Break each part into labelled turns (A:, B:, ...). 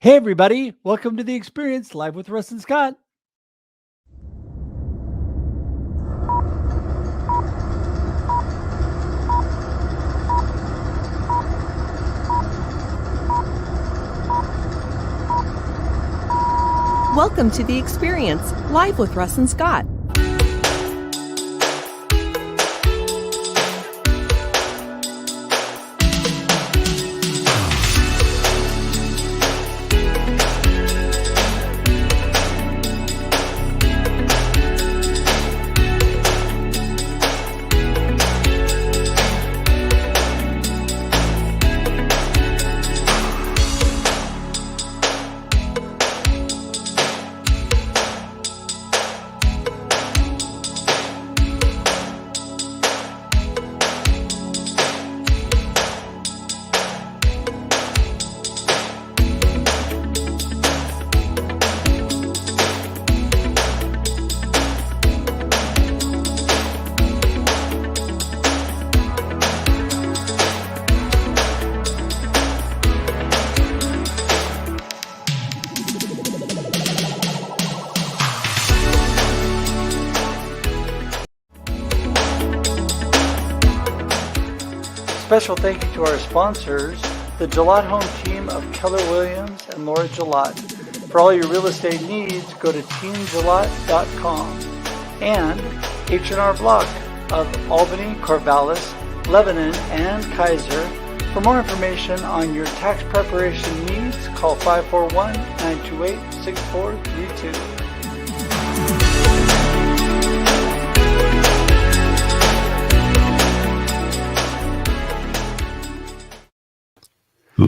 A: Hey, everybody. Welcome to The Experience, live with Russ and Scott.
B: Welcome to The Experience, live with Russ and Scott.
A: Special thank you to our sponsors, the Gillette Home team of Keller Williams and Laura Gillette. For all your real estate needs, go to teamgillette.com. And H&R Block of Albany, Corvallis, Lebanon, and Kaiser. For more information on your tax preparation needs, call 541-928-6432.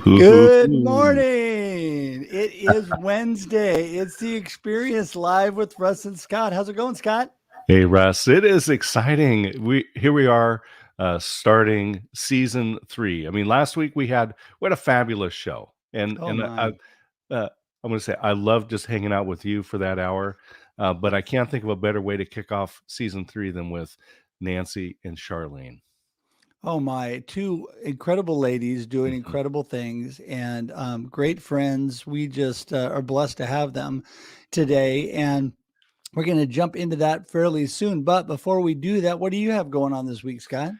A: Good morning. It is Wednesday. It's The Experience live with Russ and Scott. How's it going, Scott?
C: Hey, Russ. It is exciting. Here we are starting season 3. I mean, last week we had a fabulous show, and I'm going to say I love just hanging out with you for that hour. But I can't think of a better way to kick off season 3 than with Nancy and Charlene.
A: Oh my, two incredible ladies doing incredible things and great friends. We just are blessed to have them today. And we're going to jump into that fairly soon. But before we do that, what do you have going on this week, Scott?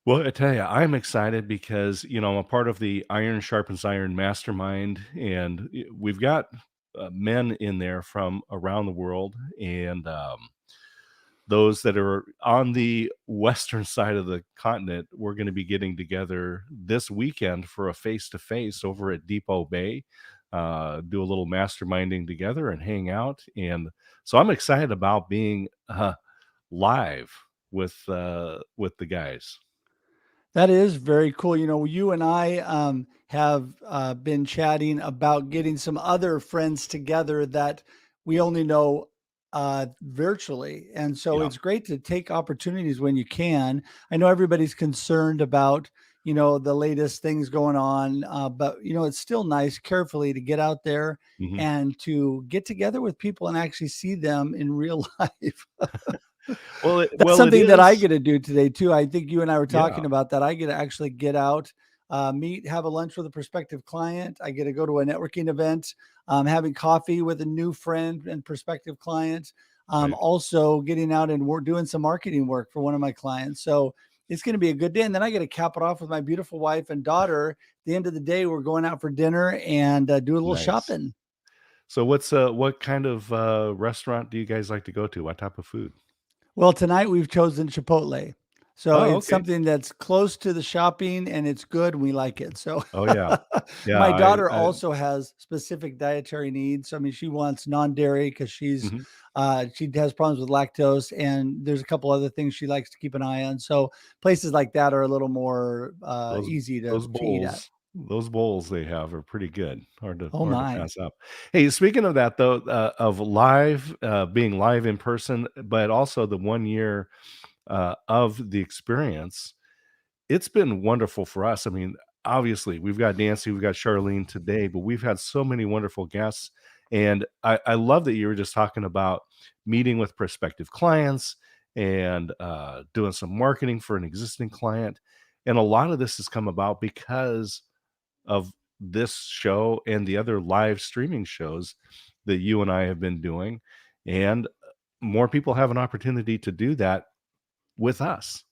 C: Well, I tell you, I'm excited because, I'm a part of the Iron Sharpens Iron Mastermind, and we've got men in there from around the world, and those that are on the western side of the continent, we're going to be getting together this weekend for a face-to-face over at Depot Bay, do a little masterminding together and hang out. And so I'm excited about being live with the guys.
A: That is very cool. You and I have been chatting about getting some other friends together that we only know virtually. And so it's great to take opportunities when you can. I know everybody's concerned about, the latest things going on, but it's still nice carefully to get out there and to get together with people and actually see them in real life. That's something that I get to do today too. I think you and I were talking about that. I get to actually get out, meet, have a lunch with a prospective client. I get to go to a networking event, having coffee with a new friend and prospective client. Also getting out and we're doing some marketing work for one of my clients. So it's going to be a good day. And then I get to cap it off with my beautiful wife and daughter. At the end of the day, we're going out for dinner and do a little shopping.
C: So what kind of restaurant do you guys like to go to? What type of food?
A: Well, tonight we've chosen Chipotle. So it's something that's close to the shopping and it's good. We like it. So my daughter also has specific dietary needs. I mean, she wants non-dairy because she has problems with lactose, and there's a couple other things she likes to keep an eye on. So places like that are a little more easy to eat at.
C: Those bowls they have are pretty good. Hard to pass up. Hey, speaking of that though, of live, being live in person, but also the 1 year of the experience, it's been wonderful for us. I mean, obviously we've got Nancy, we've got Charlene today, but we've had so many wonderful guests. And I love that you were just talking about meeting with prospective clients and doing some marketing for an existing client. And a lot of this has come about because of this show and the other live streaming shows that you and I have been doing, and more people have an opportunity to do that with us.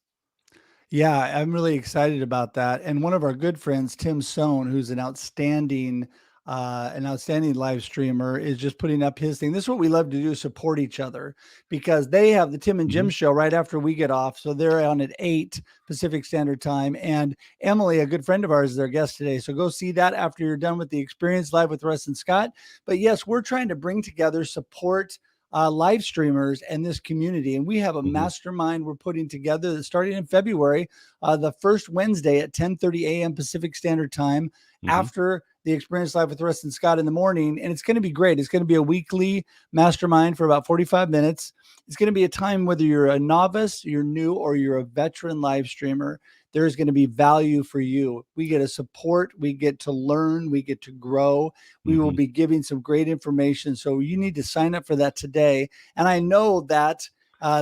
A: Yeah, I'm really excited about that. And one of our good friends, Tim Sohn, who's an outstanding live streamer, is just putting up his thing. This is what we love to do: support each other, because they have the Tim and Jim
C: Mhm.
A: show right after we get off. So they're on at 8 Pacific Standard Time. And Emily, a good friend of ours, is their guest today. So go see that after you're done with the experience live with Russ and Scott. But yes, we're trying to bring together, support live streamers and this community. And we have a
C: Mhm.
A: mastermind we're putting together that's starting in February, the first Wednesday at 10:30 a.m. Pacific Standard Time,
C: Mhm.
A: after the experience live with Russ and Scott in the morning. And it's going to be great. It's going to be a weekly mastermind for about 45 minutes. It's going to be a time, whether you're a novice, you're new, or you're a veteran live streamer, there's going to be value for you. We get to support, we get to learn, we get to grow. We will
C: Mhm.
A: be giving some great information. So you need to sign up for that today. And I know that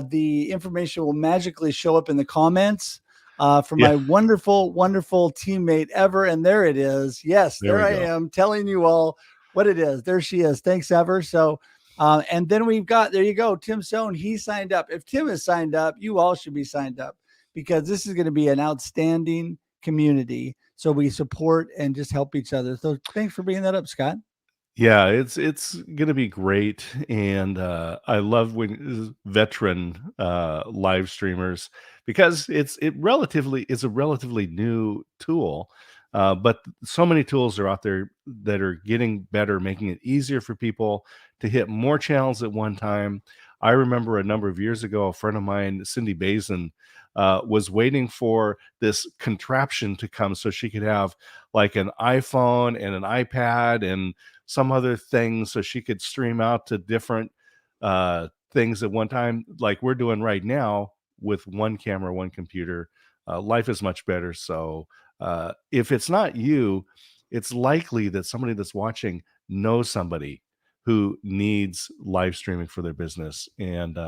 A: the information will magically show up in the comments for
C: Yeah,
A: my wonderful, wonderful teammate Ever. And there it is. Yes,
C: there
A: there
C: we
A: I
C: go.
A: am telling you all what it is. There she is. Thanks, Ever. So, and then we've got, there you go, Tim Sohn. He signed up. If Tim is signed up, you all should be signed up, because this is going to be an outstanding community. So we support and just help each other. So thanks for bringing that up, Scott.
C: Yeah, it's gonna be great, and, I love when veteran, live streamers, because it's a relatively new tool, but so many tools are out there that are getting better, making it easier for people to hit more channels at one time. I remember a number of years ago, a friend of mine, Cindy Bazin, was waiting for this contraption to come so she could have, like, an iPhone and an iPad and some other things so she could stream out to different things at one time, like we're doing right now with one camera, one computer. Life is much better. So if it's not you, it's likely that somebody that's watching knows somebody who needs live streaming for their business, and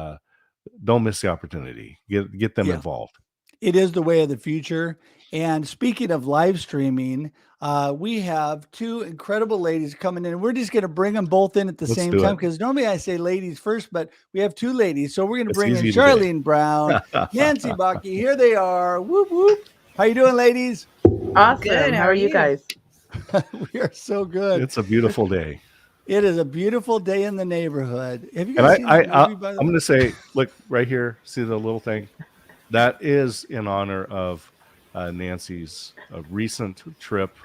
C: don't miss the opportunity. Get them
A: Yeah.
C: involved.
A: It is the way of the future. And speaking of live streaming, we have two incredible ladies coming in. We're just going to bring them both in at the
C: Let's
A: same
C: do
A: time,
C: it.
A: because normally I say ladies first, but we have two ladies. So we're going to
C: It's
A: bring in
C: easy today.
A: Charlene Brown, Nancy Bucky. Here they are. Whoop, whoop. How you doing, ladies?
D: Awesome.
B: Good.
D: How
B: How
D: are
B: are
D: you
B: you?
D: guys?
A: We are so good.
C: It's a beautiful day.
A: It is a beautiful day in the neighborhood. Have you
C: And
A: guys seen that movie, by the
C: I'm
A: way?
C: gonna say, look right here, see the little thing? That is in honor of Nancy's recent trip.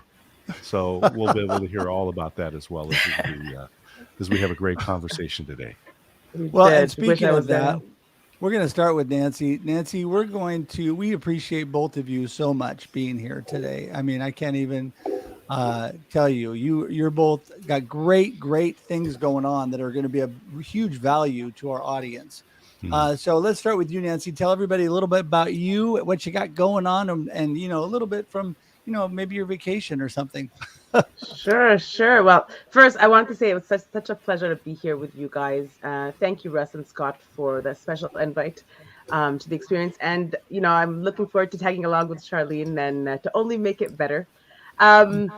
C: So we'll be able to hear all about that as well as we have a great conversation today.
D: We
A: Well, and
D: did. Wish
A: speaking
D: I
A: of
D: was
A: that,
D: there.
A: we're going to start with Nancy. Nancy, we appreciate both of you so much being here today. I mean, I can't even tell you, you're both got great things going on that are going to be a huge value to our audience.
C: Hmm.
A: So let's start with you, Nancy. Tell everybody a little bit about you, what you got going on, and a little bit from maybe your vacation or something.
D: Sure, sure. Well, first, I want to say it was such a pleasure to be here with you guys. Thank you, Russ and Scott, for the special invite to the experience. And, I'm looking forward to tagging along with Charlene and to only make it better. Um,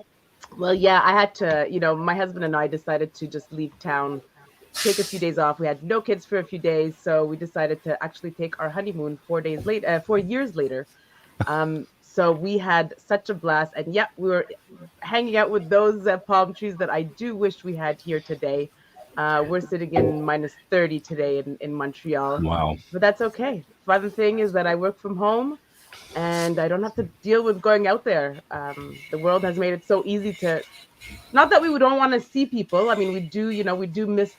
D: well, yeah, I had to, my husband and I decided to just leave town, take a few days off. We had no kids for a few days, so we decided to actually take our honeymoon 4 days later, 4 years later. So we had such a blast, and yeah, we were hanging out with those palm trees that I do wish we had here today. We're sitting in -30 today in Montreal,
C: Wow.
D: but that's okay. Fun thing is that I work from home and I don't have to deal with going out there. The world has made it so easy to, not that we don't want to see people. I mean, we do miss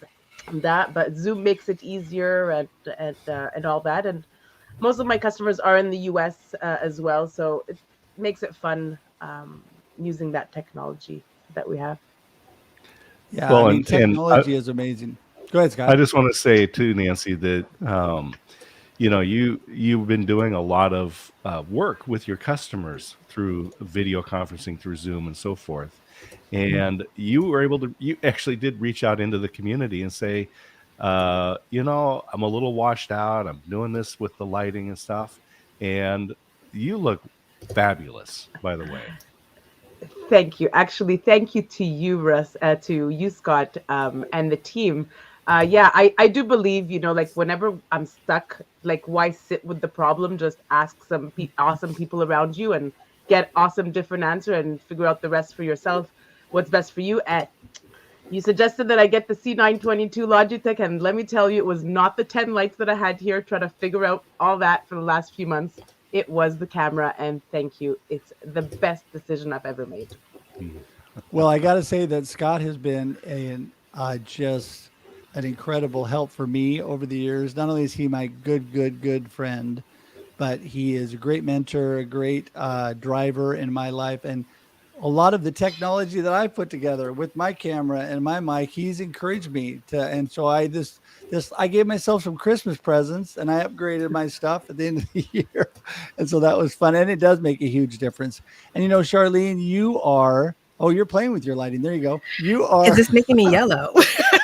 D: that, but Zoom makes it easier and all that. And most of my customers are in the US as well, so it makes it fun using that technology that we have.
A: Yeah, I
C: Well,
A: mean,
C: and
A: technology is amazing. Go ahead,
C: I
A: Scott.
C: just want to say too, Nancy, that you've been doing a lot of work with your customers through video conferencing, through Zoom, and so forth. And you actually did reach out into the community and say, I'm a little washed out. I'm doing this with the lighting and stuff, and you look fabulous, by the way.
D: Thank you. Actually, thank you to you, Russ, to you, Scott, and the team. Yeah, I do believe, like whenever I'm stuck, like why sit with the problem? Just ask some awesome people around you and get awesome different answer and figure out the rest for yourself. What's best for you? And you suggested that I get the C922 Logitech, and let me tell you, it was not the 10 lights that I had here trying to figure out all that for the last few months. It was the camera, and thank you. It's the best decision I've ever made.
C: Mm.
A: Well, I got to say that Scott has been just an incredible help for me over the years. Not only is he my good friend, but he is a great mentor, a great driver in my life, and a lot of the technology that I put together with my camera and my mic, he's encouraged me to. And so I gave myself some Christmas presents, and I upgraded my stuff at the end of the year, and so that was fun, and it does make a huge difference. And Charlene, you are. Oh, you're playing with your lighting. There you go. You
B: Is
A: are.
B: this making me yellow?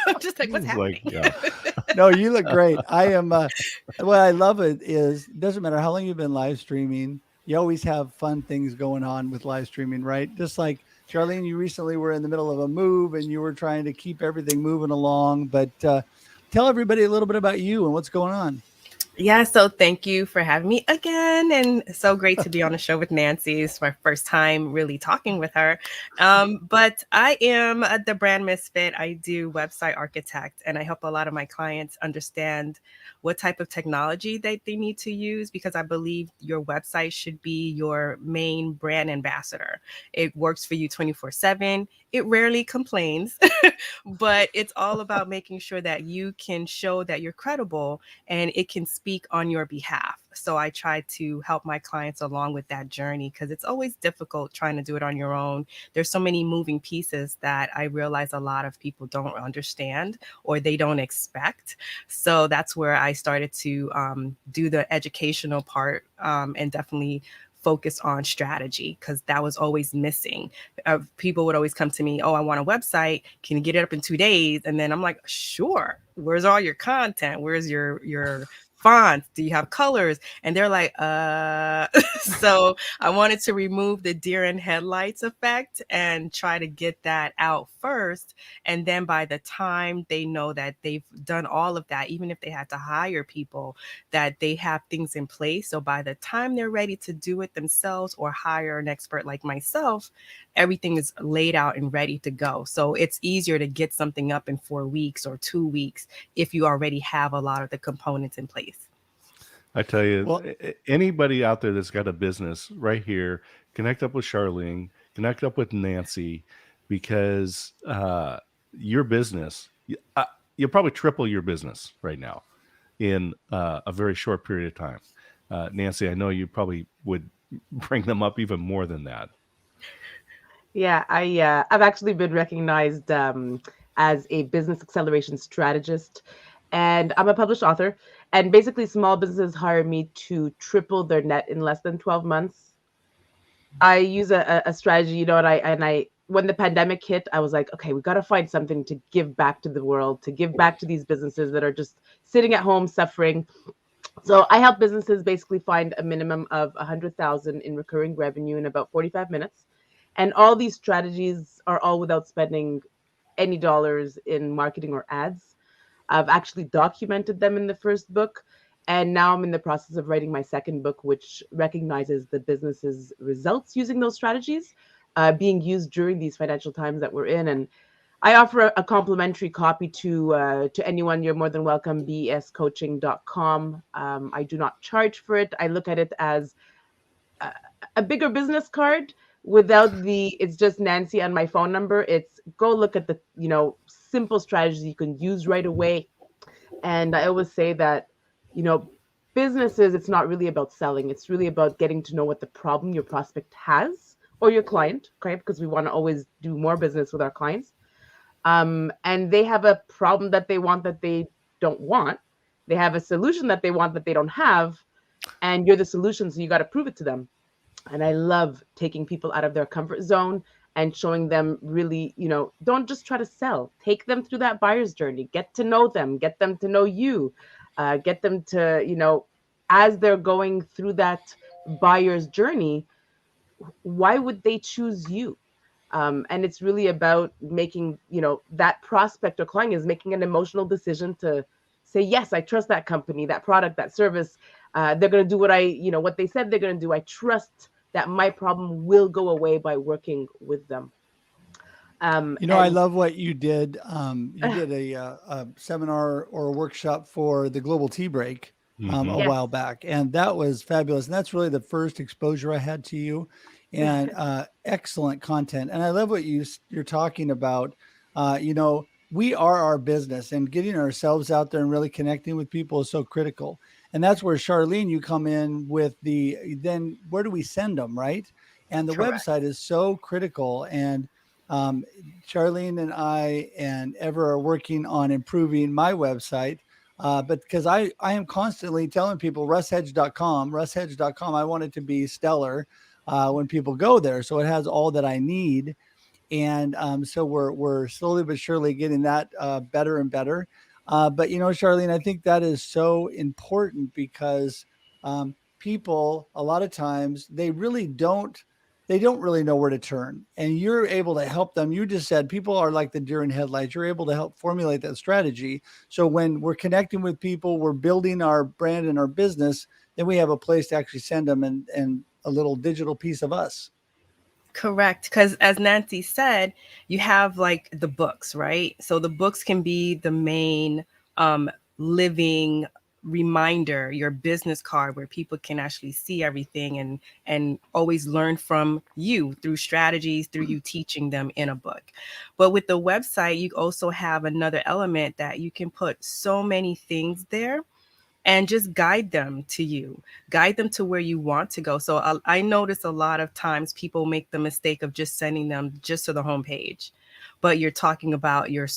B: I'm just like, what's
C: Like,
B: happening?
C: yeah.
A: No, you look great. I am. What I love is it doesn't matter how long you've been live streaming. You always have fun things going on with live streaming, right? Just like Charlene, you recently were in the middle of a move and you were trying to keep everything moving along. But tell everybody a little bit about you and what's going on.
B: Yeah, so thank you for having me again. And so great to be on the show with Nancy. It's my first time really talking with her. But I am the brand misfit. I do website architect, and I help a lot of my clients understand what type of technology that they need to use, because I believe your website should be your main brand ambassador. It works for you 24/7. It rarely complains, but it's all about making sure that you can show that you're credible and it can speak on your behalf. So I try to help my clients along with that journey, because it's always difficult trying to do it on your own. There's so many moving pieces that I realize a lot of people don't understand or they don't expect. So that's where I started to do the educational part, and definitely focus on strategy, because that was always missing. People would always come to me, oh, I want a website, can you get it up in 2 days? And then I'm like, sure, where's all your content, where's your fonts, do you have colors? And they're like, so I wanted to remove the deer in headlights effect and try to get that out first. And then by the time they know that they've done all of that, even if they had to hire people, that they have things in place. So by the time they're ready to do it themselves or hire an expert like myself, everything is laid out and ready to go. So it's easier to get something up in 4 weeks or 2 weeks if you already have a lot of the components in place.
C: I tell you,
A: Well,
C: anybody out there that's got a business right here, connect up with Charlene, connect up with Nancy, because your business, you'll probably triple your business right now in a very short period of time. Nancy, I know you probably would bring them up even more than that.
D: Yeah, I've actually been recognized as a business acceleration strategist, and I'm a published author. And basically, small businesses hire me to triple their net in less than 12 months. I use a strategy, and I when the pandemic hit, I was like, okay, we got to find something to give back to the world, to give back to these businesses that are just sitting at home suffering. So I help businesses basically find a minimum of 100,000 in recurring revenue in about 45 minutes. And all these strategies are all without spending any dollars in marketing or ads. I've actually documented them in the first book. And now I'm in the process of writing my second book, which recognizes the business's results using those strategies being used during these financial times that we're in. And I offer a complimentary copy to anyone. You're more than welcome. bescoaching.com. I do not charge for it. I look at it as a bigger business card without the it's just Nancy and my phone number. It's go look at the simple strategies you can use right away. And I always say that you know businesses, it's not really about selling. It's really about getting to know what the problem your prospect has or your client, okay? Because we want to always do more business with our clients. And they have a problem that they want that they don't want. They have a solution that they want that they don't have, and you're the solution, so you got to prove it to them. And I love taking people out of their comfort zone and showing them really, don't just try to sell. Take them through that buyer's journey. Get to know them. Get them to know you. Get them to, as they're going through that buyer's journey, why would they choose you? And it's really about making, that prospect or client is making an emotional decision to say, yes, I trust that company, that product, that service. They're going to do what they said they're going to do. I trust that my problem will go away by working with them.
A: I
D: And
A: love what you did. You did a seminar or a workshop for the Global Tea Break a
C: Hmm.
D: yes,
A: while back, and that was fabulous. And that's really the first exposure I had to you, and excellent content. And I love what you're talking about. We are our business, and getting ourselves out there and really connecting with people is so critical. And that's where Charlene, you come in with then where do we send them, right? And the
B: Correct.
A: website is so critical. And um, Charlene and I and Ever are working on improving my website. But because I am constantly telling people russhedge.com, I want it to be stellar when people go there. So it has all that I need. And so we're slowly but surely getting that better and better. But Charlene, I think that is so important because people a lot of times they don't really know where to turn, and you're able to help them. You just said people are like the deer in headlights. You're able to help formulate that strategy. So when we're connecting with people, we're building our brand and our business, then we have a place to actually send them and a little digital piece of us.
B: Correct. Because as Nancy said, you have like the books, right? So the books can be the main living reminder, your business card where people can actually see everything and always learn from you through strategies, through you teaching them in a book. But with the website, you also have another element that you can put so many things there and just guide them to you, guide them to where you want to go. So I notice a lot of times people make the mistake of just sending them just to the homepage, but you're talking about your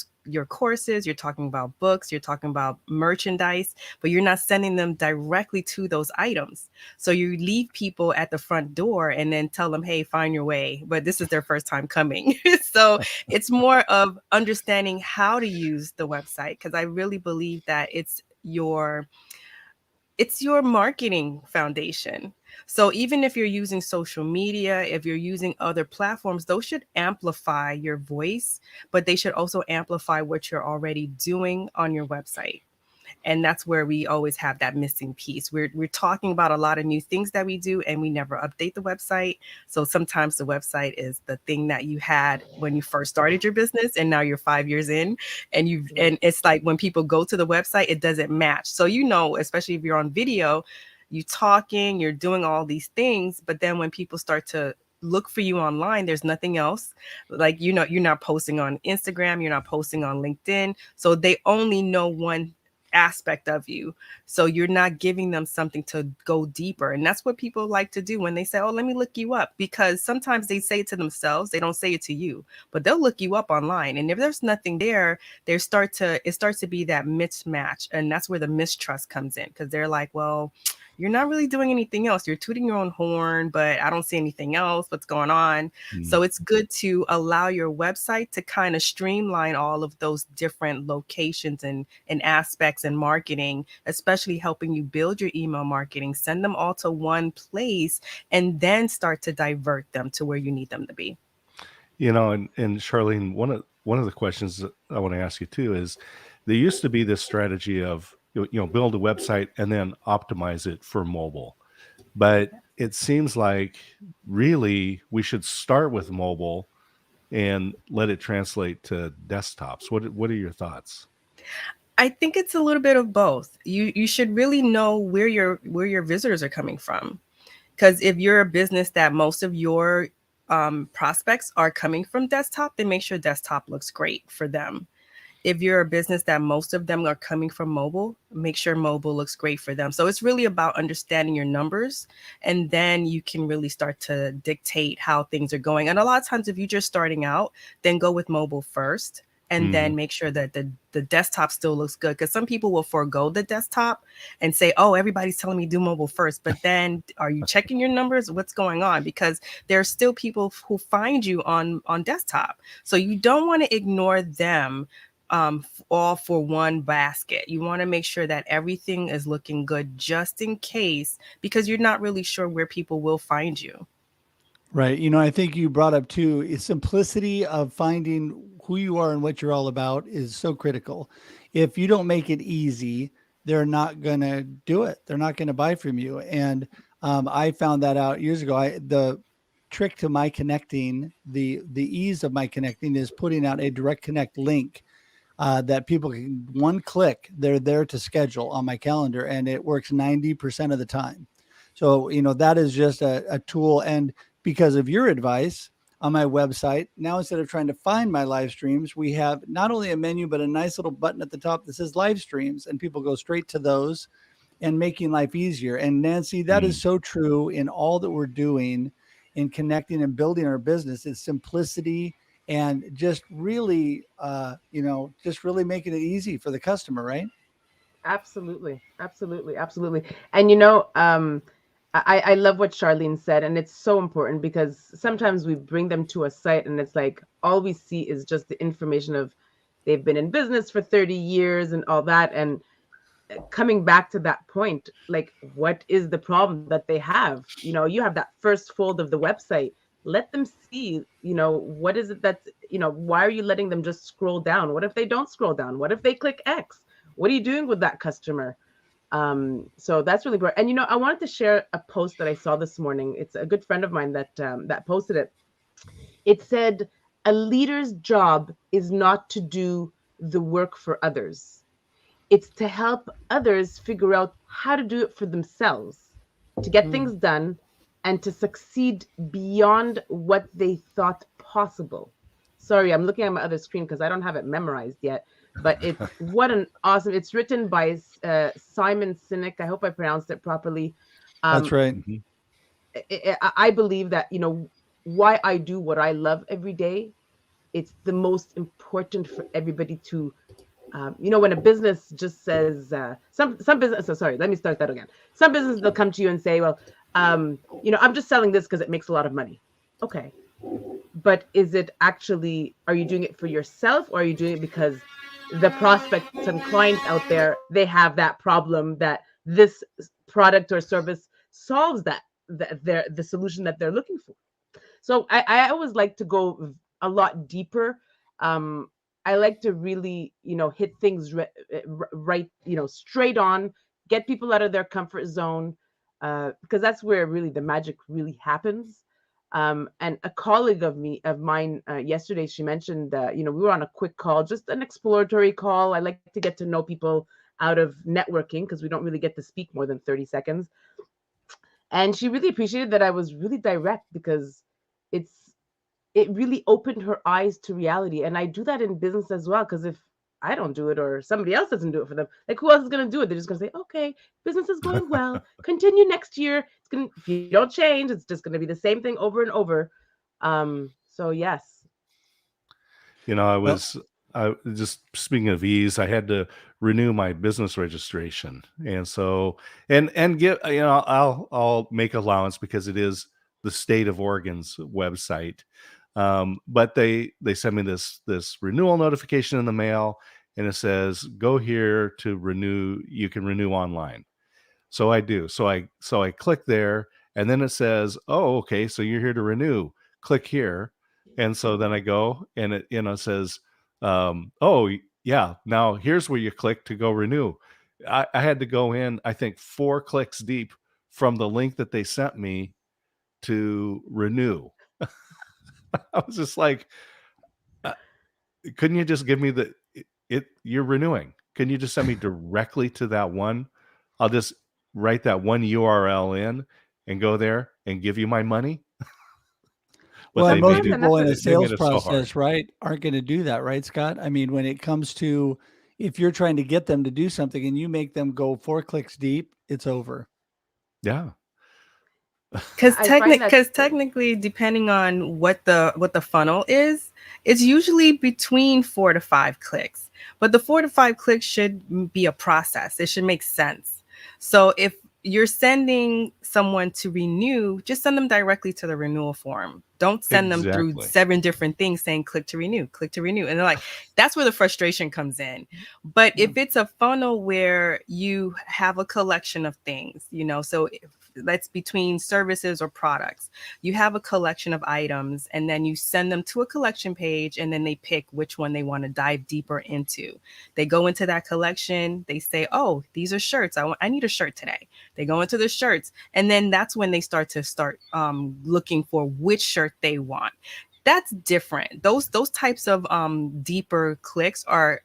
B: courses, you're talking about books, you're talking about merchandise, but you're not sending them directly to those items. So you leave people at the front door and then tell them, hey, find your way, but this is their first time coming. So it's more of understanding how to use the website, because I really believe that it's your marketing foundation. So even if you're using social media, if you're using other platforms, those should amplify your voice, but they should also amplify what you're already doing on your website. And that's where we always have that missing piece. We're talking about a lot of new things that we do and we never update the website. So sometimes the website is the thing that you had when you first started your business and now you're 5 years in, and it's like when people go to the website it doesn't match. So especially if you're on video, you talking, you're doing all these things, but then when people start to look for you online, there's nothing else. Like, you're not posting on Instagram, you're not posting on LinkedIn, so they only know one aspect of you. So you're not giving them something to go deeper. And that's what people like to do when they say, oh, let me look you up, because sometimes they say it to themselves, they don't say it to you, but they'll look you up online. And if there's nothing there, it starts to be that mismatch. And that's where the mistrust comes in, because they're like, well, you're not really doing anything else. You're tooting your own horn, but I don't see anything else. What's going on? So it's good to allow your website to kind of streamline all of those different locations and aspects in marketing, especially helping you build your email marketing, send them all to one place, and then start to divert them to where you need them to be.
C: And Charlene, one of the questions that I want to ask you too is, there used to be this strategy of build a website and then optimize it for mobile, but it seems like really we should start with mobile and let it translate to desktops. What are your thoughts?
B: I think it's a little bit of both. You should really know where your visitors are coming from. Because if you're a business that most of your prospects are coming from desktop, then make sure desktop looks great for them. If you're a business that most of them are coming from mobile, make sure mobile looks great for them. So it's really about understanding your numbers, and then you can really start to dictate how things are going. And a lot of times, if you're just starting out, then go with mobile first, and
C: Hmm.
B: then make sure that the desktop still looks good. Because some people will forego the desktop and say, oh, everybody's telling me do mobile first. But then are you checking your numbers? What's going on? Because there are still people who find you on desktop. So you don't want to ignore them all for one basket. You want to make sure that everything is looking good just in case, because you're not really sure where people will find you.
A: Right. I think you brought up too, simplicity of finding who you are and what you're all about is so critical. If you don't make it easy, they're not going to do it. They're not going to buy from you. And I found that out years ago. The trick to my connecting, the ease of my connecting is putting out a direct connect link that people can one click, they're there to schedule on my calendar, and it works 90% of the time. So, that is just a tool. And because of your advice on my website, now instead of trying to find my live streams, we have not only a menu, but a nice little button at the top that says live streams, and people go straight to those and making life easier. And Nancy, that is so true in all that we're doing in connecting and building our business. It's simplicity and just really, just really making it easy for the customer, right?
D: Absolutely, absolutely, absolutely. And I love what Charlene said, and it's so important because sometimes we bring them to a site and it's like all we see is just the information of they've been in business for 30 years and all that. And coming back to that point, like, what is the problem that they have? You have that first fold of the website. Let them see, what is it that's, why are you letting them just scroll down? What if they don't scroll down? What if they click X? What are you doing with that customer? So that's really important. And I wanted to share a post that I saw this morning. It's a good friend of mine that posted it. It said, a leader's job is not to do the work for others. It's to help others figure out how to do it for themselves, to get things done and to succeed beyond what they thought possible. Sorry, I'm looking at my other screen because I don't have it memorized yet. But it's it's written by Simon Sinek. I hope I pronounced it properly.
A: That's right.
D: I believe that, why I do what I love every day, it's the most important for everybody to, when a business just says, some business, sorry, let me start that again. Some businesses, they'll come to you and say, well, I'm just selling this because it makes a lot of money. Okay. But is it actually, are you doing it for yourself, or are you doing it because the prospects and clients out there, they have that problem that this product or service solves the solution that they're looking for? So I always like to go a lot deeper. I like to really, hit things right, straight on, get people out of their comfort zone, because that's where really the magic really happens. And a colleague of mine yesterday, she mentioned that, we were on a quick call, just an exploratory call. I like to get to know people out of networking because we don't really get to speak more than 30 seconds. And she really appreciated that I was really direct because it really opened her eyes to reality. And I do that in business as well, because if I don't do it or somebody else doesn't do it for them, like, who else is going to do it? They're just going to say, okay, business is going well, continue next year. If you don't change, it's just going to be the same thing over and over. So yes.
C: I just, speaking of ease, I had to renew my business registration. And so, and get, I'll make allowance because it is the state of Oregon's website. But they send me this renewal notification in the mail, and it says, go here to renew. You can renew online. So I do. So I click there, and then it says, oh, okay, so you're here to renew. Click here. And so then I go, and it says, oh yeah, now here's where you click to go renew. I had to go in, I think 4 clicks deep from the link that they sent me to renew. I was just like, couldn't you just give me you're renewing? Can you just send me directly to that one? I'll just write that one URL in and go there and give you my money.
A: Well, most people in a sales process, right, aren't going to do that, right, Scott? I mean, when it comes to, if you're trying to get them to do something and you make them go 4 clicks deep, it's over.
C: Yeah.
B: Because technically, depending on what the funnel is, it's usually between 4 to 5 clicks. But the 4 to 5 clicks should be a process. It should make sense. So if you're sending someone to renew, just send them directly to the renewal form. Don't send them through 7 different things saying click to renew. And they're like, that's where the frustration comes in. But if it's a funnel where you have a collection of things, so that's between services or products. You have a collection of items, and then you send them to a collection page, and then they pick which one they want to dive deeper into. They go into that collection. They say, "Oh, these are shirts. I need a shirt today." They go into the shirts, and then that's when they start looking for which shirt they want. That's different. Those types of deeper clicks are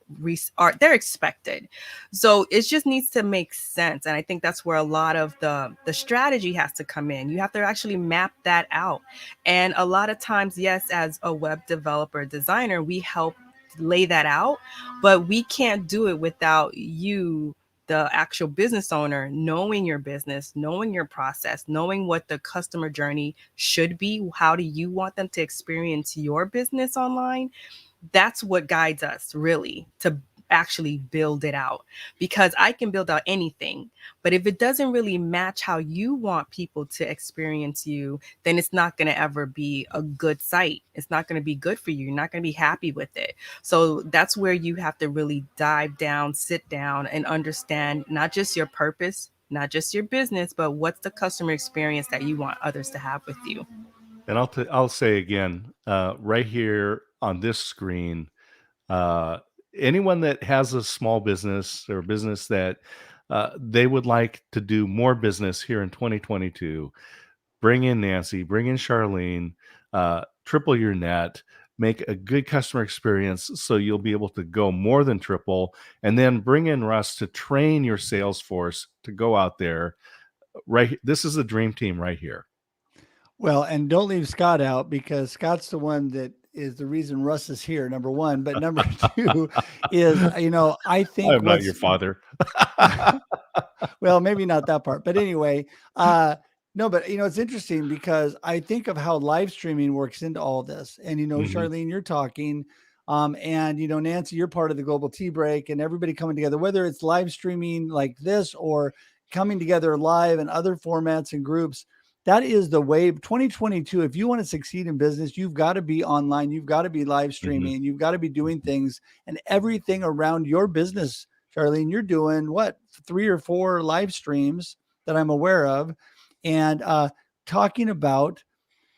B: they're expected. So it just needs to make sense, and I think that's where a lot of the strategy has to come in. You have to actually map that out, and a lot of times, yes, as a web developer designer, we help lay that out, but we can't do it without you, the actual business owner, knowing your business, knowing your process, knowing what the customer journey should be. How do you want them to experience your business online? That's what guides us really to actually build it out, because I can build out anything, but if it doesn't really match how you want people to experience you, then it's not going to ever be a good site. It's not going to be good for you. You're not going to be happy with it. So that's where you have to really dive down, sit down, and understand not just your purpose, not just your business, but what's the customer experience that you want others to have with you.
C: And I'll say again, right here on this screen, anyone that has a small business or a business that they would like to do more business here in 2022, bring in Nancy, bring in Charlene, triple your net, make a good customer experience so you'll be able to go more than triple, and then bring in Russ to train your sales force to go out there. Right, this is the dream team right here.
A: Well, and don't leave Scott out, because Scott's the one that is the reason Russ is here, number one. But number two is, I think
C: I'm not your father.
A: well, maybe not that part, but anyway, no, but it's interesting because I think of how live streaming works into all this. And Charlene, you're talking, and Nancy, you're part of the Global Tea Break, and everybody coming together, whether it's live streaming like this or coming together live in other formats and groups. That is the wave 2022. If you want to succeed in business, you've got to be online. You've got to be live streaming. You've got to be doing things, and everything around your business. Charlene, you're doing what, 3 or 4 live streams that I'm aware of, and talking about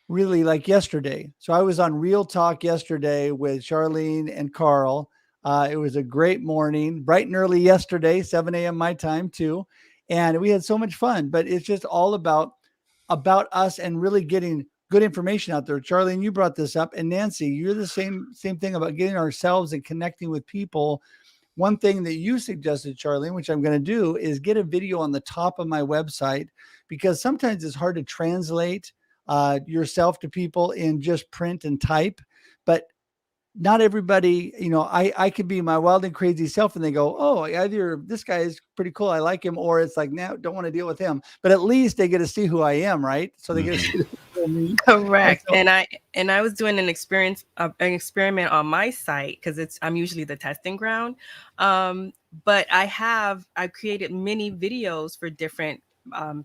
A: really like yesterday. So I was on Real Talk yesterday with Charlene and Carl. It was a great morning, bright and early yesterday, 7 a.m. my time too. And we had so much fun, but it's just all about us and really getting good information out there. Charlene, you brought this up, and Nancy, you're the same thing about getting ourselves and connecting with people. One thing that you suggested, Charlene, which I'm going to do, is get a video on the top of my website, because sometimes it's hard to translate yourself to people in just print and type, but not everybody, I could be my wild and crazy self and they go, "Oh, either this guy is pretty cool, I like him," or it's like, "No, don't want to deal with him." But at least they get to see who I am, right? So they get to see me.
B: Correct. And I was doing an experiment on my site, because I'm usually the testing ground. But I've created mini videos for different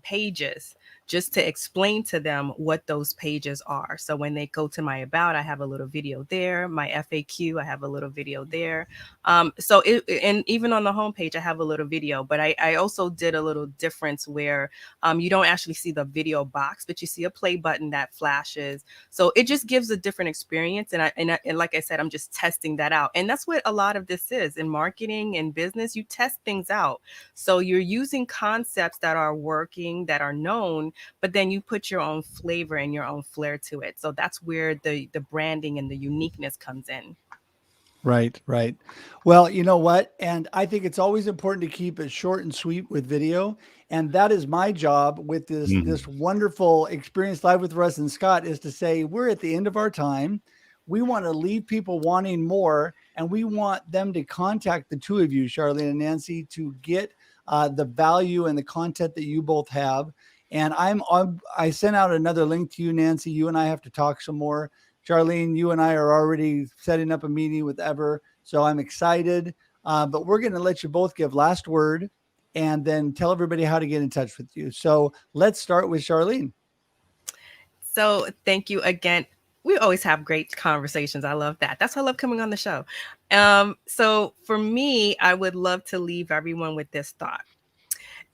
B: pages, just to explain to them what those pages are. So when they go to my about, I have a little video there. My FAQ, I have a little video there. And even on the homepage, I have a little video. But I also did a little difference where you don't actually see the video box, but you see a play button that flashes. So it just gives a different experience. And like I said, I'm just testing that out. And that's what a lot of this is in marketing and business. You test things out. So you're using concepts that are working, that are known, but then you put your own flavor and your own flair to it. So that's where the branding and the uniqueness comes in.
A: Right. Well, you know what? And I think it's always important to keep it short and sweet with video. And that is my job with this wonderful experience live with Russ and Scott, is to say, we're at the end of our time. We want to leave people wanting more, and we want them to contact the two of you, Charlene and Nancy, to get the value and the content that you both have. And I sent out another link to you, Nancy. You and I have to talk some more. Charlene, you and I are already setting up a meeting with Ever, so I'm excited. But we're going to let you both give last word and then tell everybody how to get in touch with you. So let's start with Charlene.
B: So thank you again. We always have great conversations. I love that. That's why I love coming on the show. So for me, I would love to leave everyone with this thought.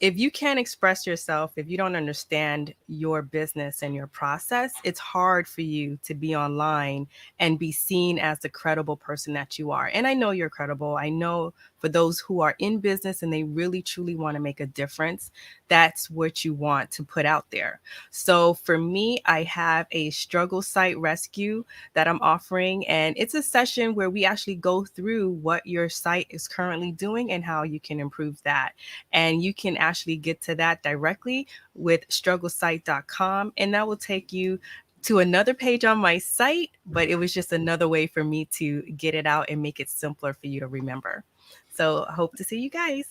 B: if you can't express yourself, if you don't understand your business and your process, it's hard for you to be online and be seen as the credible person that you are. And I know you're credible. I know for those who are in business and they really truly want to make a difference, that's what you want to put out there. So for me, I have a struggle site rescue that I'm offering, and it's a session where we actually go through what your site is currently doing and how you can improve that. And you can actually get to that directly with strugglesite.com, and that will take you to another page on my site, but it was just another way for me to get it out and make it simpler for you to remember. So I hope to see you guys.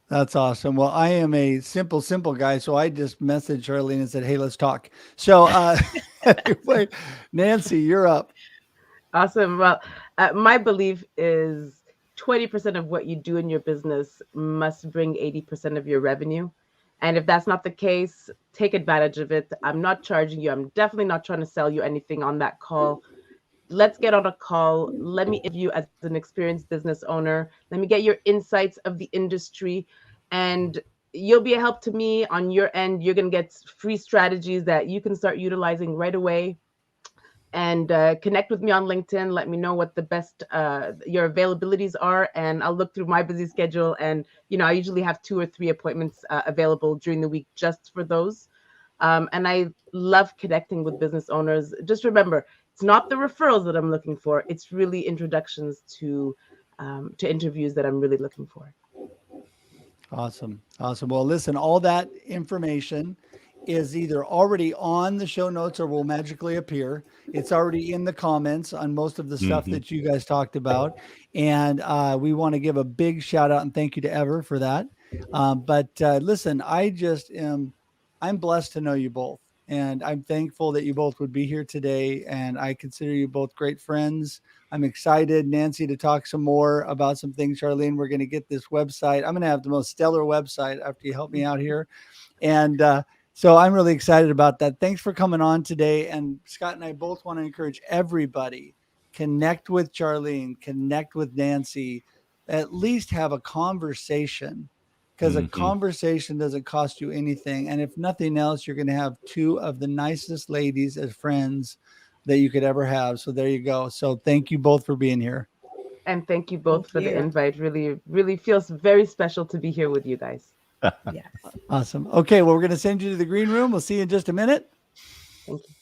A: That's awesome. Well, I am a simple guy, so I just messaged Charlene and said, "Hey, let's talk." So, anyway, Nancy, you're up.
D: Awesome. Well, my belief is 20% of what you do in your business must bring 80% of your revenue. And if that's not the case, take advantage of it. I'm not charging you. I'm definitely not trying to sell you anything on that call. Let's get on a call. Let me interview you as an experienced business owner. Let me get your insights of the industry, and you'll be a help to me on your end. You're going to get free strategies that you can start utilizing right away. And connect with me on LinkedIn. Let me know what the best your availabilities are, and I'll look through my busy schedule. And I usually have 2 or 3 appointments available during the week just for those. And I love connecting with business owners. Just remember, it's not the referrals that I'm looking for. It's really introductions to interviews that I'm really looking for.
A: Awesome. Well, listen, all that information is either already on the show notes or will magically appear. It's already in the comments on most of the stuff
C: Mhm.
A: that you guys talked about. And we want to give a big shout out and thank you to Ever for that. But listen, I'm blessed to know you both. And I'm thankful that you both would be here today. And I consider you both great friends. I'm excited, Nancy, to talk some more about some things. Charlene, we're going to get this website. I'm going to have the most stellar website after you help me out here. And so I'm really excited about that. Thanks for coming on today. And Scott and I both want to encourage everybody, connect with Charlene, connect with Nancy, at least have a conversation, because a
C: Mhm.
A: conversation doesn't cost you anything. And if nothing else, you're going to have 2 of the nicest ladies as friends that you could ever have. So there you go. So thank you both for being here.
D: And thank you both
B: Thank
D: for the
B: you.
D: invite. Really, really feels very special to be here with you guys.
B: Yes.
A: Awesome. Okay, well, we're going to send you to the green room. We'll see you in just a minute.
D: Thank you.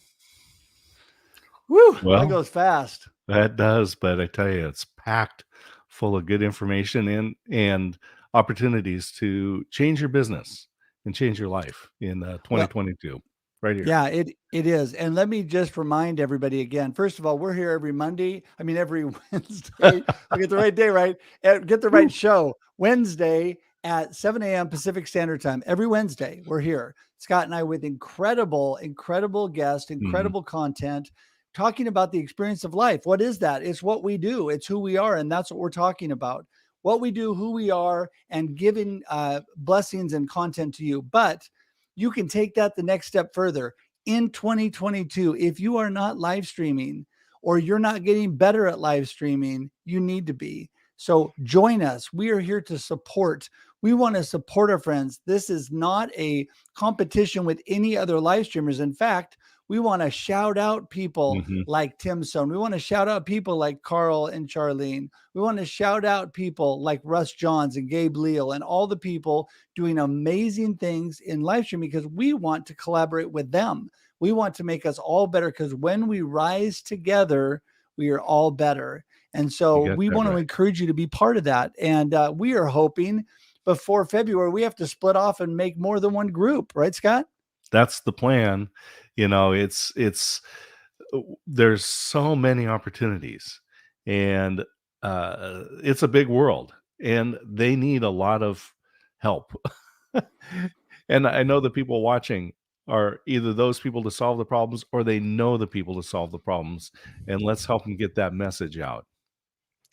A: Woo, that
C: Well,
A: goes fast.
C: that does, but I tell you, it's packed full of good information and opportunities to change your business and change your life in
A: Well,
C: 2022. Right here.
A: yeah, it is. And let me just remind everybody again. First of all, we're here every Monday. I mean, every Wednesday. I'll get the right day right. Get the right show. Wednesday at 7 a.m. Pacific Standard Time. Every Wednesday, we're here. Scott and I with incredible guests,
C: Mhm.
A: incredible content, talking about the experience of life. What is that? It's what we do. It's who we are, and that's what we're talking about. What we do, who we are, and giving blessings and content to you. But you can take that the next step further. In 2022, if you are not live streaming or you're not getting better at live streaming, you need to be. So join us. We are here to support. We want to support our friends. This is not a competition with any other live streamers. In fact, we want to shout out people
C: Mhm.
A: like Tim Stone. We want to shout out people like Carl and Charlene. We want to shout out people like Russ Johns and Gabe Leal and all the people doing amazing things in live streaming, because we want to collaborate with them. We want to make us all better, because when we rise together, we are all better. And so
C: You got
A: we
C: that
A: want to
C: right.
A: encourage you to be part of that. And we are hoping before February, we have to split off and make more than one group, right, Scott?
C: That's the plan. It's there's so many opportunities, and it's a big world, and they need a lot of help. And I know the people watching are either those people to solve the problems, or they know the people to solve the problems, and let's help them get that message out.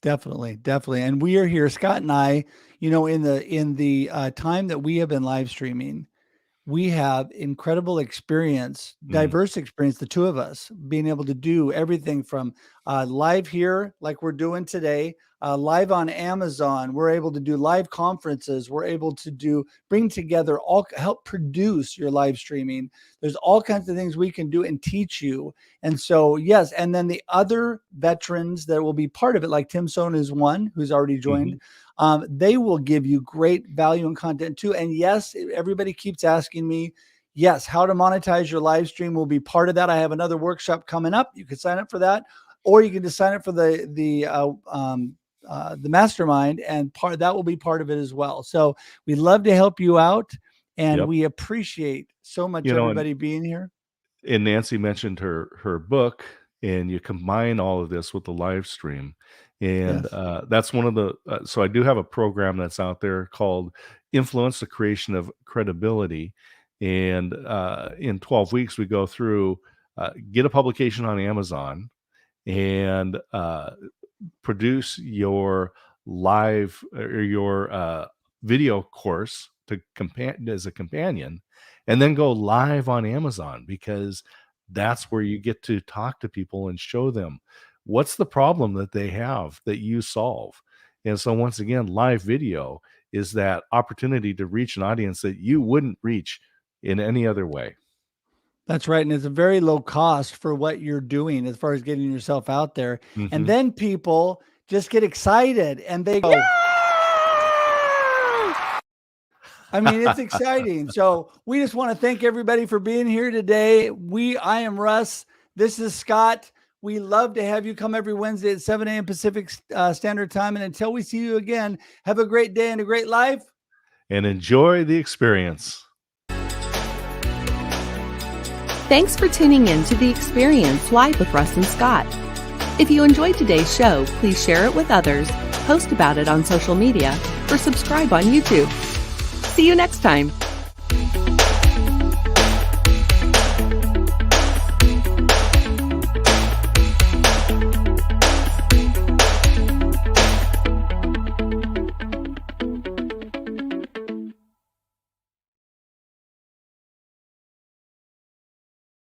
A: Definitely. And we are here, Scott and I, in the time that we have been live streaming, we have incredible experience,
C: Mhm.
A: diverse experience, the 2 of us being able to do everything from live here, like we're doing today, live on Amazon. We're able to do live conferences. We're able to bring together help produce your live streaming. There's all kinds of things we can do and teach you. And so, yes. And then the other veterans that will be part of it, like Tim Sohn is one who's already joined. They will give you great value and content too. And yes, everybody keeps asking me, yes, how to monetize your live stream will be part of that. I have another workshop coming up. You can sign up for that, or you can just sign up for the mastermind, and that will be part of it as well. So we love to help you out, and we appreciate so much everybody being here.
C: And Nancy mentioned her book, and you combine all of this with the live stream. And that's one of the, so I do have a program that's out there called Influence the Creation of Credibility. And in 12 weeks, we go through, get a publication on Amazon, and produce your live or your video course as a companion, and then go live on Amazon, because that's where you get to talk to people and show them what's the problem that they have that you solve. And so once again, live video is that opportunity to reach an audience that you wouldn't reach in any other way.
A: That's right. And it's a very low cost for what you're doing as far as getting yourself out there. And then people just get excited and they go, I mean, it's exciting. So we just want to thank everybody for being here today. I am Russ. This is Scott. We love to have you come every Wednesday at 7 a.m. Pacific Standard Time. And until we see you again, have a great day and a great life.
C: And enjoy the experience.
E: Thanks for tuning in to The Experience Live with Russ and Scott. If you enjoyed today's show, please share it with others, post about it on social media, or subscribe on YouTube. See you next time.